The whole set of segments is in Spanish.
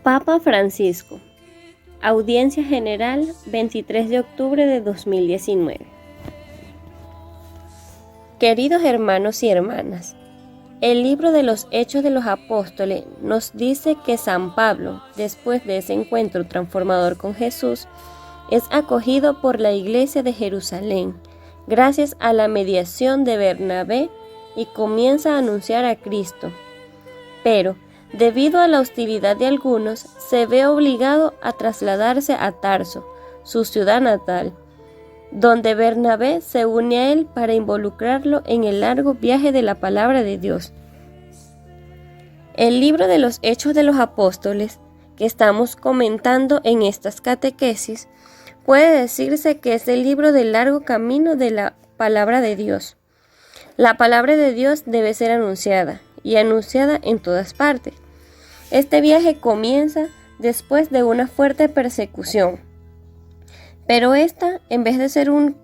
Papa Francisco. Audiencia General, 23 de octubre de 2019. Queridos hermanos y hermanas, el libro de los Hechos de los Apóstoles nos dice que San Pablo, después de ese encuentro transformador con Jesús, es acogido por la Iglesia de Jerusalén, gracias a la mediación de Bernabé, y comienza a anunciar a Cristo. Pero, debido a la hostilidad de algunos, se ve obligado a trasladarse a Tarso, su ciudad natal, donde Bernabé se une a él para involucrarlo en el largo viaje de la palabra de Dios. El libro de los Hechos de los Apóstoles, que estamos comentando en estas catequesis, puede decirse que es el libro del largo camino de la palabra de Dios. La palabra de Dios debe ser anunciada, y anunciada en todas partes. Este viaje comienza después de una fuerte persecución, pero esta, en vez de ser un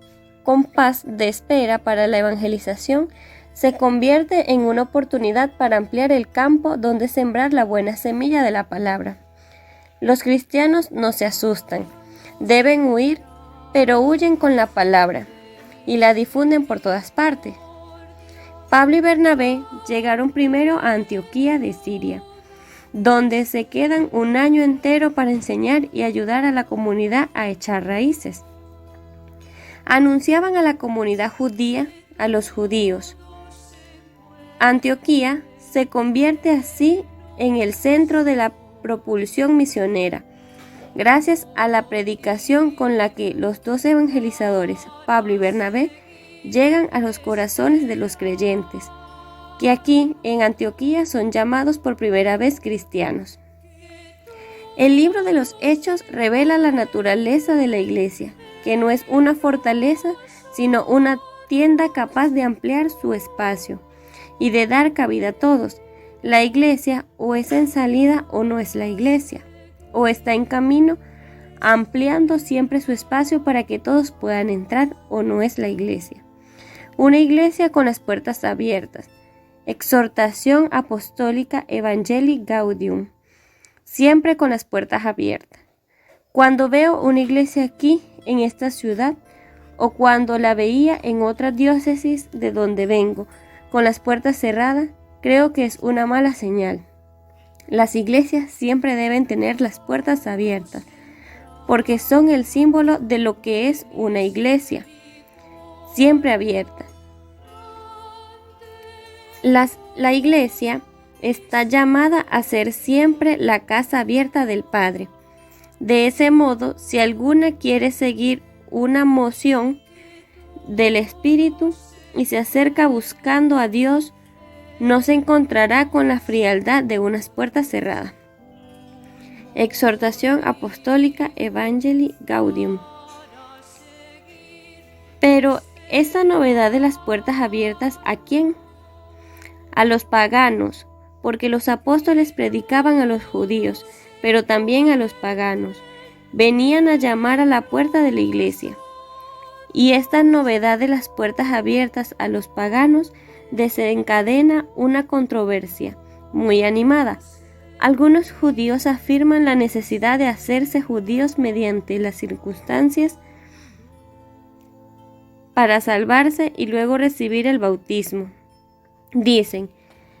compás de espera para la evangelización, se convierte en una oportunidad para ampliar el campo donde sembrar la buena semilla de la palabra. Los cristianos no se asustan, deben huir, pero huyen con la palabra y la difunden por todas partes. Pablo y Bernabé llegaron primero a Antioquía de Siria, donde se quedan un año entero para enseñar y ayudar a la comunidad a echar raíces. Anunciaban a la comunidad judía, a los judíos. Antioquía se convierte así en el centro de la propulsión misionera, gracias a la predicación con la que los dos evangelizadores, Pablo y Bernabé, llegan a los corazones de los creyentes, que aquí en Antioquía son llamados por primera vez cristianos. El libro de los Hechos revela la naturaleza de la Iglesia, que no es una fortaleza, sino una tienda capaz de ampliar su espacio y de dar cabida a todos. La Iglesia o es en salida o no es la Iglesia, o está en camino, ampliando siempre su espacio para que todos puedan entrar, o no es la Iglesia. Una iglesia con las puertas abiertas. Exhortación apostólica Evangelii Gaudium. Siempre con las puertas abiertas. Cuando veo una iglesia aquí, en esta ciudad, o cuando la veía en otra diócesis de donde vengo, con las puertas cerradas, creo que es una mala señal. Las iglesias siempre deben tener las puertas abiertas, porque son el símbolo de lo que es una iglesia, siempre abierta. La iglesia está llamada a ser siempre la casa abierta del Padre. De ese modo, si alguna quiere seguir una moción del Espíritu y se acerca buscando a Dios, no se encontrará con la frialdad de unas puertas cerradas. Exhortación apostólica Evangelii Gaudium. Pero esta novedad de las puertas abiertas, ¿a quién? A los paganos, porque los apóstoles predicaban a los judíos, pero también a los paganos. Venían a llamar a la puerta de la iglesia. Y esta novedad de las puertas abiertas a los paganos desencadena una controversia muy animada. Algunos judíos afirman la necesidad de hacerse judíos mediante las circunstancias para salvarse y luego recibir el bautismo. Dicen,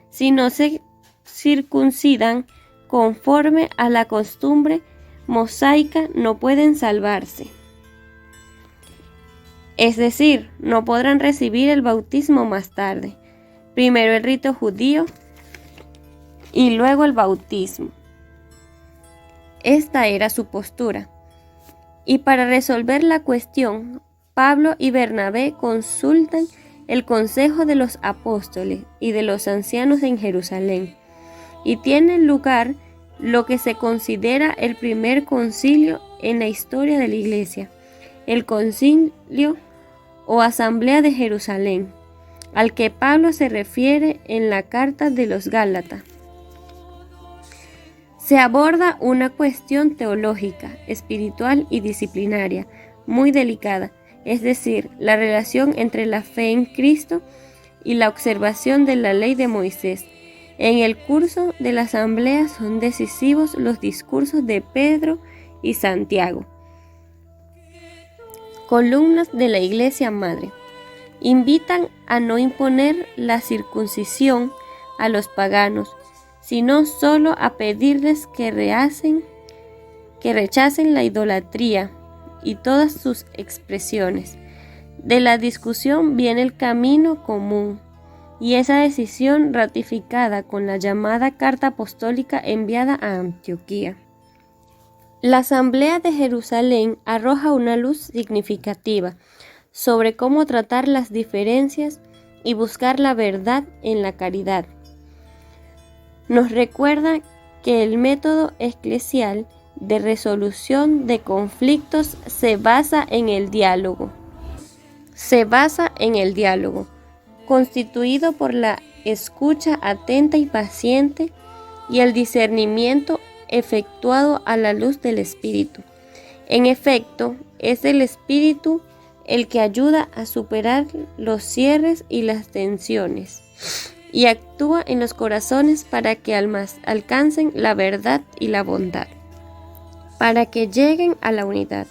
si no se circuncidan conforme a la costumbre mosaica, no pueden salvarse. Es decir, no podrán recibir el bautismo más tarde. Primero el rito judío y luego el bautismo. Esta era su postura. Y para resolver la cuestión, Pablo y Bernabé consultan el consejo de los apóstoles y de los ancianos en Jerusalén, y tiene lugar lo que se considera el primer concilio en la historia de la Iglesia, el concilio o asamblea de Jerusalén, al que Pablo se refiere en la carta de los Gálatas. Se aborda una cuestión teológica, espiritual y disciplinaria muy delicada, es decir, la relación entre la fe en Cristo y la observación de la ley de Moisés, En el curso de la asamblea son decisivos los discursos de Pedro y Santiago, columnas de la Iglesia Madre. Invitan a no imponer la circuncisión a los paganos, sino solo a pedirles que rechacen la idolatría y todas sus expresiones. De la discusión viene el camino común, y esa decisión ratificada con la llamada Carta Apostólica enviada a Antioquía. La Asamblea de Jerusalén arroja una luz significativa sobre cómo tratar las diferencias y buscar la verdad en la caridad. Nos recuerda que el método eclesial de resolución de conflictos se basa en el diálogo. Constituido por la escucha atenta y paciente y el discernimiento efectuado a la luz del Espíritu. En efecto, es el Espíritu el que ayuda a superar los cierres y las tensiones, y actúa en los corazones para que alcancen la verdad y la bondad, para que lleguen a la unidad.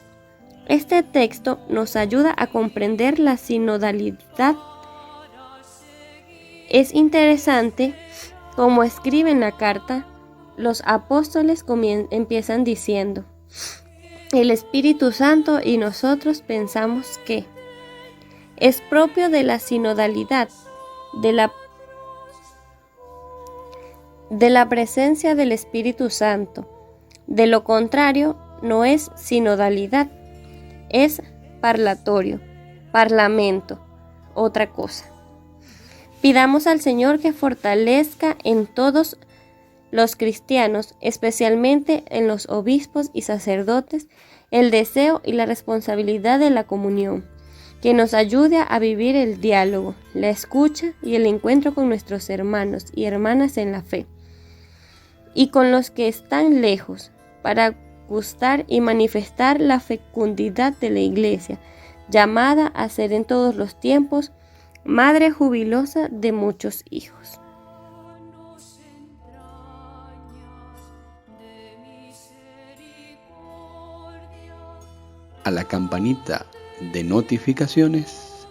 Este texto nos ayuda a comprender la sinodalidad. Es interesante como escribe en la carta, los apóstoles empiezan diciendo: el Espíritu Santo y nosotros pensamos que es propio de la sinodalidad, de la presencia del Espíritu Santo. De lo contrario, no es sinodalidad, es parlamento, otra cosa. Pidamos al Señor que fortalezca en todos los cristianos, especialmente en los obispos y sacerdotes, el deseo y la responsabilidad de la comunión, que nos ayude a vivir el diálogo, la escucha y el encuentro con nuestros hermanos y hermanas en la fe, y con los que están lejos, para gustar y manifestar la fecundidad de la Iglesia, llamada a ser en todos los tiempos madre jubilosa de muchos hijos. A la campanita de notificaciones,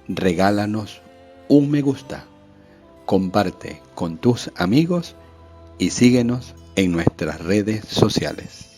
regálanos un me gusta, comparte con tus amigos y síguenos en nuestras redes sociales.